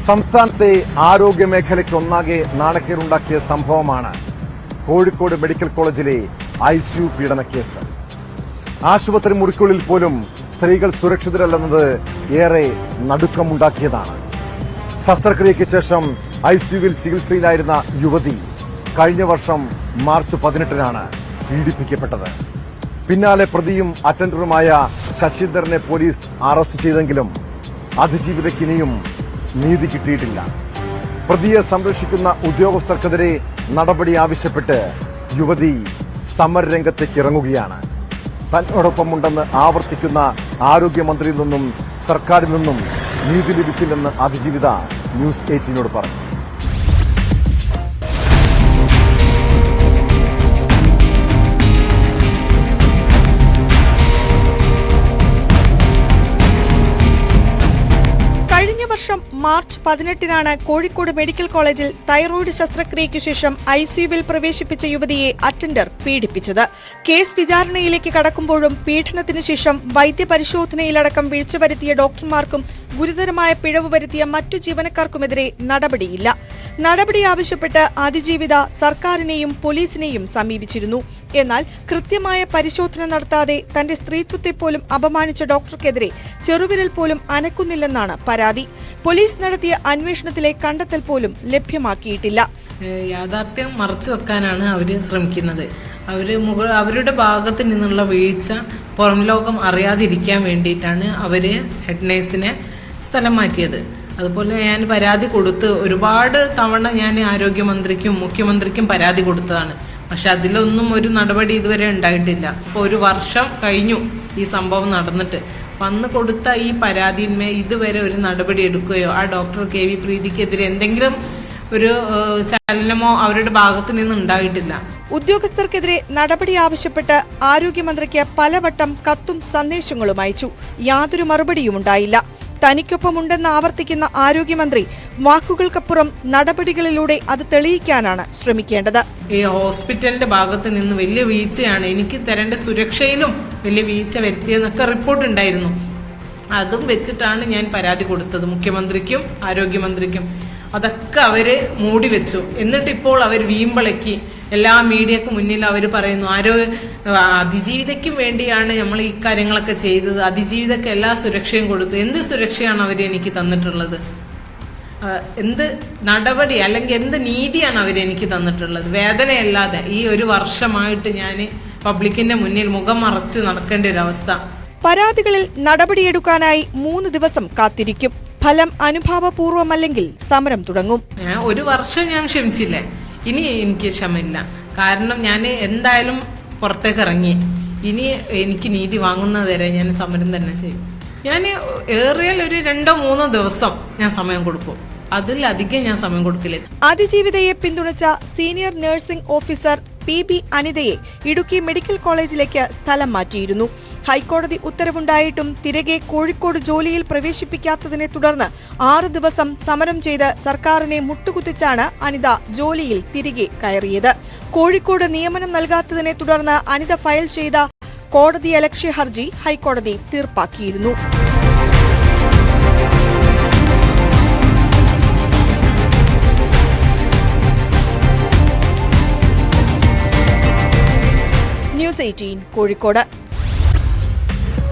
സംസ്ഥാനത്തെ ആരോഗ്യ മേഖലയ്ക്ക് ഒന്നാകെ നാണക്കേടുണ്ടാക്കിയ സംഭവമാണ് കോഴിക്കോട് മെഡിക്കൽ കോളേജിലെ ICU പീഡനക്കേസ്. ആശുപത്രി മുറിക്കുള്ളിൽ പോലും സ്ത്രീകൾ സുരക്ഷിതരല്ലെന്നത് ഏറെ നടുക്കമുണ്ടാക്കിയതാണ്. ശസ്ത്രക്രിയയ്ക്ക് ശേഷം ICUവിൽ ചികിത്സയിലായിരുന്ന യുവതി കഴിഞ്ഞ വർഷം മാർച്ച് 18-നാണ് പീഡിപ്പിക്കപ്പെട്ടത്. പിന്നാലെ പ്രതിയും അറ്റൻഡറുമായ ശശീന്ദ്രനെ പോലീസ് അറസ്റ്റ് ചെയ്തെങ്കിലും അതിജീവിതയ്ക്കിനിയും നീതി കിട്ടിയിട്ടില്ല. പ്രതിയെ സംരക്ഷിക്കുന്ന ഉദ്യോഗസ്ഥർക്കെതിരെ നടപടി ആവശ്യപ്പെട്ട് യുവതി സമരരംഗത്തേക്ക് ഇറങ്ങുകയാണ്. തന്നോടൊപ്പമുണ്ടെന്ന് ആവർത്തിക്കുന്ന ആരോഗ്യമന്ത്രിയിൽ നിന്നും സർക്കാരിൽ നിന്നും നീതി ലഭിച്ചില്ലെന്ന് അതിജീവിത ന്യൂസ് 18നോട് പറഞ്ഞു. കഴിഞ്ഞ വർഷം മാർച്ച് 18-നാണ് കോഴിക്കോട് മെഡിക്കൽ കോളേജിൽ തൈറോയ്ഡ് ശസ്ത്രക്രിയയ്ക്കു ശേഷം ICUവിൽ പ്രവേശിപ്പിച്ച യുവതിയെ അറ്റൻഡർ പീഡിപ്പിച്ചത്. കേസ് വിചാരണയിലേക്ക് കടക്കുമ്പോഴും പീഡനത്തിനു ശേഷം വൈദ്യപരിശോധനയിലടക്കം വീഴ്ച വരുത്തിയ ഡോക്ടർമാർക്കും ഗുരുതരമായ പിഴവ് വരുത്തിയ മറ്റു ജീവനക്കാർക്കുമെതിരെ നടപടിയില്ല. നടപടി ആവശ്യപ്പെട്ട് അതിജീവിത സർക്കാരിനെയും പോലീസിനെയും സമീപിച്ചിരുന്നു. എന്നാൽ കൃത്യമായ പരിശോധന നടത്താതെ തന്റെ സ്ത്രീത്വത്തെ പോലും അപമാനിച്ച ഡോക്ടർക്കെതിരെ ചെറുവിരൽ പോലും അനക്കുന്നില്ലെന്നാണ് പരാതി. പോലീസ് നടത്തിയ അന്വേഷണത്തിലെ കണ്ടെത്തൽ പോലും ലഭ്യമാക്കിയിട്ടില്ല. യാഥാർത്ഥ്യം മറച്ചു വെക്കാനാണ് അവർ ശ്രമിക്കുന്നത്. അവരുടെ ഭാഗത്ത് നിന്നുള്ള വീഴ്ച പുറം ലോകം അറിയാതിരിക്കാൻ വേണ്ടിയിട്ടാണ് അവര് ഹെഡ് നഴ്സിനെ സ്ഥലം മാറ്റിയത്. അതുപോലെ ഞാൻ പരാതി കൊടുത്ത് ഒരുപാട് തവണ ഞാൻ ആരോഗ്യമന്ത്രിക്കും മുഖ്യമന്ത്രിക്കും പരാതി കൊടുത്തതാണ്. പക്ഷെ അതിലൊന്നും ഒരു നടപടി ഇതുവരെ ഉണ്ടായിട്ടില്ല. ഇപ്പോൾ 1 വർഷം കഴിഞ്ഞു ഈ സംഭവം നടന്നിട്ട്. അന്ന് കൊടുത്ത ഈ പരാതിന്മേൽ ഇതുവരെ ഒരു നടപടി എടുക്കുകയോ ആ ഡോക്ടർ KV പ്രീതിക്കെതിരെ എന്തെങ്കിലും ഒരു ചലനമോ അവരുടെ ഭാഗത്തു നിന്ന് ഉണ്ടായിട്ടില്ല. ഉദ്യോഗസ്ഥർക്കെതിരെ നടപടി ആവശ്യപ്പെട്ട് ആരോഗ്യമന്ത്രിക്ക് പലവട്ടം കത്തും സന്ദേശങ്ങളും അയച്ചു. യാതൊരു മറുപടിയും ഉണ്ടായില്ല. തനിക്കൊപ്പമുണ്ടെന്ന് ആവർത്തിക്കുന്ന ആരോഗ്യമന്ത്രി വാക്കുകൾക്കപ്പുറം നടപടികളിലൂടെ അത് തെളിയിക്കാനാണ് ശ്രമിക്കേണ്ടത്. ഈ ഹോസ്പിറ്റലിന്റെ ഭാഗത്ത് നിന്ന് വലിയ വീഴ്ചയാണ്, എനിക്ക് തരേണ്ട സുരക്ഷയിലും വലിയ വീഴ്ച വരുത്തിയെന്നൊക്കെ റിപ്പോർട്ട് ഉണ്ടായിരുന്നു. അതും വെച്ചിട്ടാണ് ഞാൻ പരാതി കൊടുത്തത് മുഖ്യമന്ത്രിക്കും ആരോഗ്യമന്ത്രിക്കും. അതൊക്കെ അവര് മൂടി വെച്ചു. എന്നിട്ടിപ്പോൾ അവർ വീമ്പളക്കി എല്ലാ മീഡിയക്ക് മുന്നിൽ അവർ പറയുന്നു അതിജീവിതയ്ക്കും വേണ്ടിയാണ് നമ്മൾ ഈ കാര്യങ്ങളൊക്കെ ചെയ്തത്, അതിജീവിതയ്ക്ക് എല്ലാ സുരക്ഷയും കൊടുത്തു. എന്ത് സുരക്ഷയാണ് അവർ എനിക്ക് തന്നിട്ടുള്ളത്? എന്ത് നടപടി അല്ലെങ്കിൽ എന്ത് നീതിയാണ് അവരെനിക്ക് തന്നിട്ടുള്ളത്? വേദനയല്ലാതെ ഈ 1 വർഷമായിട്ട് ഞാൻ പബ്ലിക്കിന്റെ മുന്നിൽ മുഖം മറച്ച് നടക്കേണ്ട ഒരു അവസ്ഥ. പരാതികളിൽ നടപടിയെടുക്കാനായി 3 ദിവസം കാത്തിരിക്കും. ഫലം അനുഭാവപൂർവമല്ലെങ്കിൽ സമരം തുടങ്ങും. 1 വർഷം ഞാൻ ക്ഷമിച്ചില്ലേ, ഇനി എനിക്ക് ക്ഷമയില്ല. കാരണം ഞാൻ എന്തായാലും പുറത്തേക്ക് ഇറങ്ങി. ഇനി എനിക്ക് നീതി വാങ്ങുന്നത് വരെ ഞാൻ സമരം തന്നെ ചെയ്യും. ഞാൻ ഏറിയാൽ ഒരു 2-3 ദിവസം ഞാൻ സമയം കൊടുക്കും. അതിലധികം ഞാൻ സമയം കൊടുക്കില്ല. അതിജീവിതയെ പിന്തുണച്ച സീനിയർ നഴ്സിംഗ് ഓഫീസർ PB അനിതയെ ഇടുക്കി മെഡിക്കൽ കോളേജിലേക്ക് സ്ഥലം മാറ്റിയിരുന്നു. ഹൈക്കോടതി ഉത്തരവുണ്ടായിട്ടും തിരികെ കോഴിക്കോട് ജോലിയിൽ പ്രവേശിപ്പിക്കാത്തതിനെ തുടർന്ന് 6 ദിവസം സമരം ചെയ്ത് സർക്കാരിനെ മുട്ടുകുത്തിച്ചാണ് അനിത ജോലിയിൽ തിരികെ കയറിയത്. കോഴിക്കോട് നിയമനം നൽകാത്തതിനെ തുടർന്ന് അനിത ഫയൽ ചെയ്ത കോടതിയലക്ഷ്യ ഹർജി ഹൈക്കോടതി തീർപ്പാക്കിയിരുന്നു. ന്യൂസ് 18 കോഴിക്കോട്.